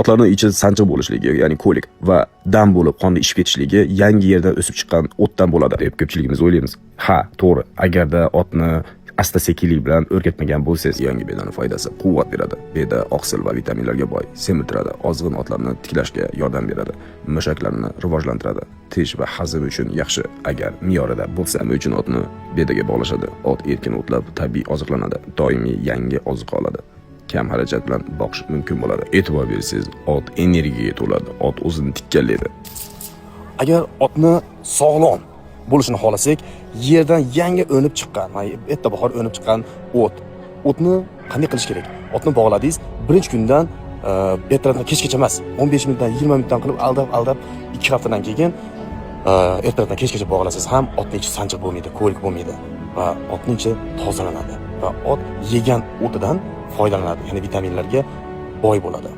Otlarning ichi sanchiq bo'lishligi, ya'ni ko'lik va dam bo'lib qonni ishib ketishligi yangi yerdan o'sib chiqqan o'tdan bo'ladi deb ko'pchiligimiz o'ylaymiz. Ha, to'g'ri. Agarda otni asta-sekinlik bilan o'rgatmagan bo'lsangiz, yangi bedani foydasi quvvat beradi. Beda oqsil va vitaminlarga boy, semirtiradi, ozg'in otlarni tiklashga yordam beradi, mushaklarni rivojlantiradi. Tish va hazm uchun yaxshi. Agar me'yorida bo'lsa, nima uchun otni bedaga bog'lashadi? Ot erkin o'tlab, tabiiy oziqlanadi, doimiy yangi oziq oladi. Kam xarajat bilan boqish mumkin bo'ladi. E'tibor bersangiz, ot energiyaga to'ladi, ot o'zini tikkallaydi. Agar otni sog'lom bo'lishini xohlasak, yerdan yangi o'nib chiqqan, erta bahor o'nib chiqqan o'tni qanday qilish kerak? Otni bog'ladingiz, birinchi kundan ertadan kechgacha emas, 15 minutdan 20 minutdan qilib aldab 2 haftadan keyin ertadan kechgacha bog'lasangiz ham otning ichi sanchiq bo'lmaydi, ko'rik bo'lmaydi va otning ichi tozalanadi va ot yegan o'tidan foydalanadi, ya'ni vitaminlarga boy bo'ladi.